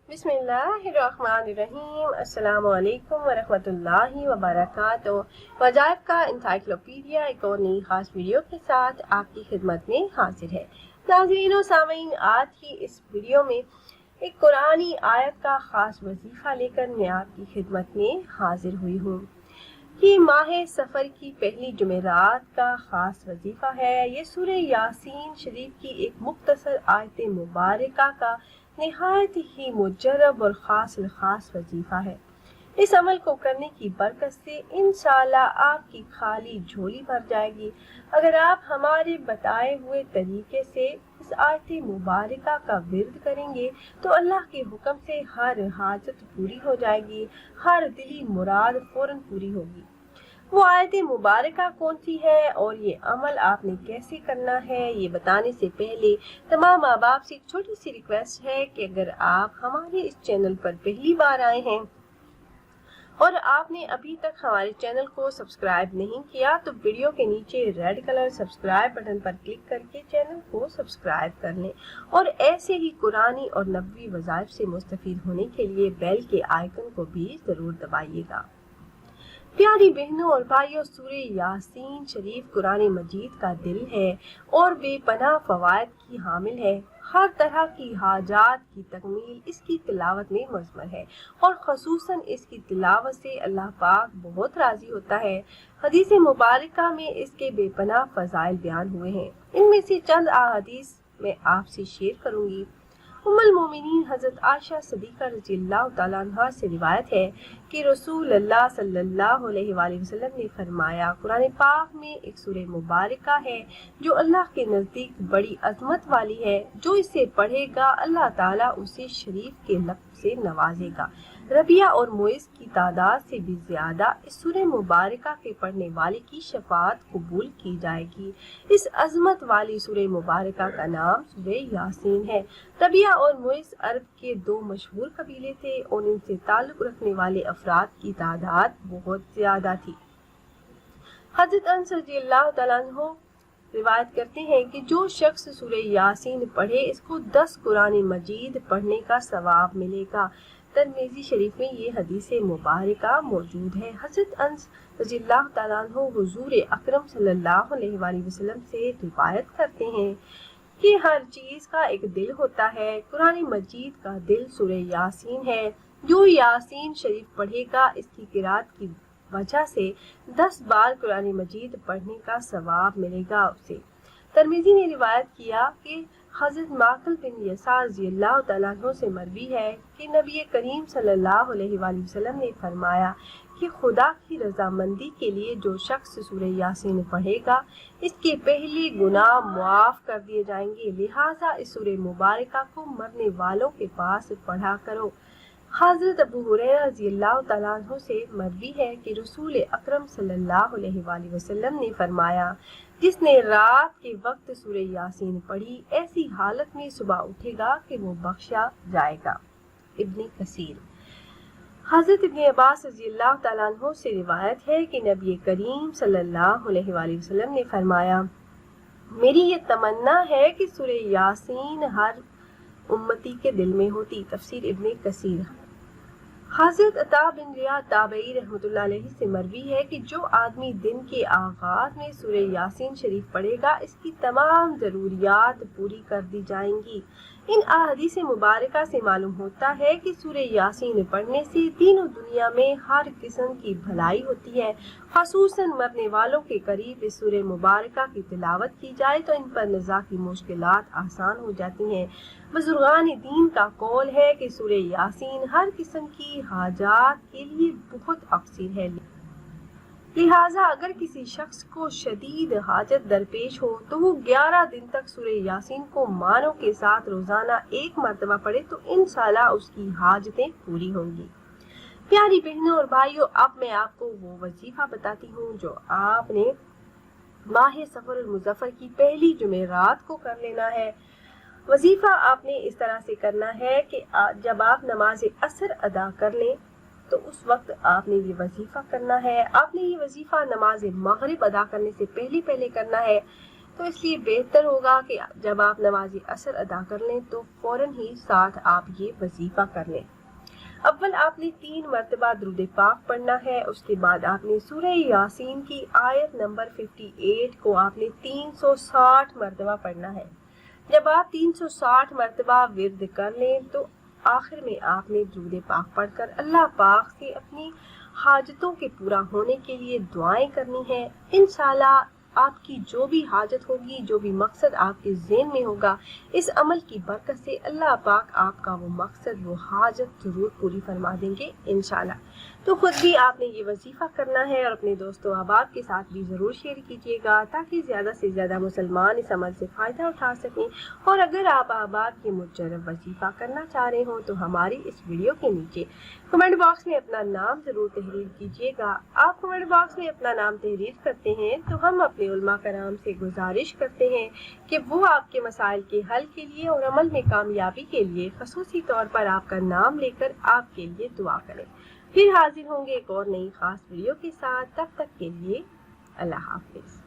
बिस्मिल्लाहिर्रहमानिर्रहीम। अस्सलाम वालेकुम वरहमतुल्लाहि वबरकातुहू। वज़ाइफ का इंसाइक्लोपीडिया एक और नई खास वीडियो के साथ आपकी खिदमत में हाजिर है। नाज़रीन व सामीन, आज की इस वीडियो में एक कुरानी आयत का खास वजीफा लेकर मैं आपकी खिदमत में हाजिर हुई हूँ। ये माह सफ़र की पहली जुमेरात का खास वजीफा है। ये सूरह यासीन शरीफ की एक मुख्तसर आयत मुबारका का निहायत ही मुजर्रब और खास वजीफा है। इस अमल को करने की बरकत से इंशाअल्लाह आपकी खाली झोली भर जाएगी। अगर आप हमारे बताए हुए तरीके से इस आयत मुबारका का विर्द करेंगे तो अल्लाह के हुक्म से हर हाजत पूरी हो जाएगी, हर दिली मुराद फौरन पूरी होगी। वो आयत मुबारका कौन सी है और ये अमल आपने कैसे करना है, ये बताने से पहले तमाम माँ बाप से एक छोटी सी रिक्वेस्ट है कि अगर आप हमारे इस चैनल पर पहली बार आए हैं और आपने अभी तक हमारे चैनल को सब्सक्राइब नहीं किया तो वीडियो के नीचे रेड कलर सब्सक्राइब बटन पर क्लिक करके चैनल को सब्सक्राइब कर लें और ऐसे ही कुरानी और नबवी वज़ाइफ से मुस्तफीद होने के लिए बेल के आइकन को भी जरूर दबाइएगा। प्यारी बहनों और भाइयों, सूरह यासीन शरीफ कुरान मजीद का दिल है और बेपनाह फवायद की हामिल है। हर तरह की हाजात की तकमील इसकी तिलावत में मज़मर है और ख़ुसूसन इसकी तिलावत से अल्लाह पाक बहुत राज़ी होता है। हदीस मुबारका में इसके बेपनाह फ़ज़ाइल बयान हुए हैं। इनमें से चंद अहादीस मैं आपसे शेयर करूँगी। उम्मुल मोमिनीन हज़रत आयशा सिद्दीक़ा रज़ियल्लाहु तआला अन्हा से रिवायत है कि रसूल अल्लाह सल्लल्लाहु अलैहि वसल्लम ने फरमाया, कुरान पाक में एक सूरह मुबारका है जो अल्लाह के नज़दीक बड़ी अज़मत वाली है। जो इसे पढ़ेगा अल्लाह ताला उसे शरीफ के लक़्ब से नवाजेगा। रबिया और मुइज़ की तादाद से भी ज्यादा इस सूरह मुबारका के पढ़ने वाले की शफाअत कबूल की जाएगी। इस अजमत वाली सूरह मुबारका का नाम सूरह यासीन है। रबिया और मुइज़ अरब के दो मशहूर कबीले थे और इनसे ताल्लुक रखने वाले अफराद की तादाद बहुत ज्यादा थी। हज़रत अनस रज़ियल्लाहु तआला अन्हु रिवायत करते हैं कि जो शख्स सूरह यासीन पढ़े इसको 10 कुरान मजीद पढ़ने का सवाब मिलेगा। तिरमिज़ी शरीफ में ये हदीस मुबारका मौजूद है। हज़रत अनस रज़ियल्लाहु तआला अन्हु हुज़ूर अकरम सल्लल्लाहु अलैहि वसल्लम से रिवायत करते हैं कि हर चीज़ का एक दिल होता है। कुरान मजीद का दिल सूरह यासीन है। जो यासीन शरीफ पढ़ेगा इसकी किरात की वजह से 10 बार कुरान मजीद पढ़ने का सवाब मिलेगा उसे। तिरमिज़ी ने रिवायत किया कि हज़रत माक़िल बिन यसार रज़ियल्लाहु तआला अन्हु से मरवी है कि नबी करीम सल्लल्लाहु अलैहि वसल्लम ने फरमाया कि खुदा की रजामंदी के लिए जो शख्स सूरह यासीन पढ़ेगा इसके पहले गुनाह मुआफ कर दिए जाएंगे। लिहाजा इस सूरह मुबारका को मरने वालों के पास पढ़ा करो। हज़रत अबू हुरैरा रज़ियल्लाहु तआला अन्हु से मरवी है कि रसूल अकरम सल्लल्लाहु अलैहि वसल्लम ने फरमाया, जिसने रात के वक्त सूरह यासीन पढ़ी ऐसी हालत में सुबह उठेगा कि वो बख्शा जाएगा। इब्न कसीर। हज़रत इब्न अब्बास रज़ियल्लाहु तआला अन्हु से रिवायत है कि नबी करीम सल्लल्लाहु अलैहि वसल्लम ने फरमाया, मेरी ये तमन्ना है कि सूरह यासीन हर उम्मती के दिल में होती। तफसीर इब्न कसीर। हज़रत अता बिन रिया ताबई रहमतुल्लाह अलैहि से मरवी है कि जो आदमी दिन के आगाज में सूरह यासीन शरीफ पढ़ेगा इसकी तमाम ज़रूरियात पूरी कर दी जाएंगी। इन अहादीस मुबारका से मालूम होता है कि सूरह यासीन पढ़ने से तीनों दुनिया में हर किस्म की भलाई होती है। ख़ुसूसन मरने वालों के करीब इस सूरह मुबारका की तिलावत की जाए तो इन पर नज़ा की मुश्किलात आसान हो जाती हैं। बुजुर्गान दीन का कौल है कि सूरह यासीन हर किस्म की हाजात के लिए बहुत अक्सर है। लिहाजा अगर किसी शख्स को शदीद हाजत दरपेश हो तो वो 11 दिन तक सूरह यासीन को मानों के साथ रोजाना एक मरतबा पढ़े तो इंशाअल्लाह उसकी हाजतें पूरी होंगी। प्यारी बहनों और भाइयों, अब मैं आपको वो वजीफा बताती हूँ जो आपने माह सफर मुजफ्फर की पहली जुमेरात को कर लेना है। वजीफा आपने इस तरह से करना है कि जब आप नमाज असर अदा कर लें तो उस वक्त आपने ये वजीफा करना है। आपने ये वजीफा नमाज मगरिब अदा करने से पहले करना है। तो इसलिए बेहतर होगा कि जब आप नमाज असर अदा कर लें तो फौरन ही साथ आप ये वजीफा कर लें। अव्वल आपने 3 मरतबा दुरूद पाक पढ़ना है, उसके बाद आपने सूरह यासीन की आयत नंबर 58 को आपने 360 मरतबा पढ़ना है। जब आप 360 मरतबा विर्द कर लें तो आखिर में आपने दुरूद पाक पढ़कर अल्लाह पाक से अपनी हाजतों के पूरा होने के लिए दुआएं करनी है। इंशाअल्लाह आपकी जो भी हाजत होगी, जो भी मकसद आपके ज़हन में होगा, इस अमल की बरकत से अल्लाह पाक आपका वो मकसद, वो हाजत जरूर पूरी फरमा देंगे इंशाअल्लाह। तो खुद भी आपने ये वजीफ़ा करना है और अपने दोस्तों अहबाब के साथ भी ज़रूर शेयर कीजिएगा ताकि ज़्यादा से ज़्यादा मुसलमान इस अमल से फ़ायदा उठा सकें। और अगर आप अहबाब ये मुजर्रब वजीफ़ा करना चाह रहे हो तो हमारी इस वीडियो के नीचे कमेंट बॉक्स में अपना नाम ज़रूर तहरीर कीजिएगा। आप कमेंट बॉक्स में अपना नाम तहरीर करते हैं तो हम अपने उलमा कराम से गुजारिश करते हैं कि वो आपके मसाइल के हल के लिए और अमल में कामयाबी के लिए खसूसी तौर पर आपका नाम लेकर आपके लिए दुआ करें। फिर हाजिर होंगे एक और नई खास वीडियो के साथ, तब तक के लिए अल्लाह हाफिज।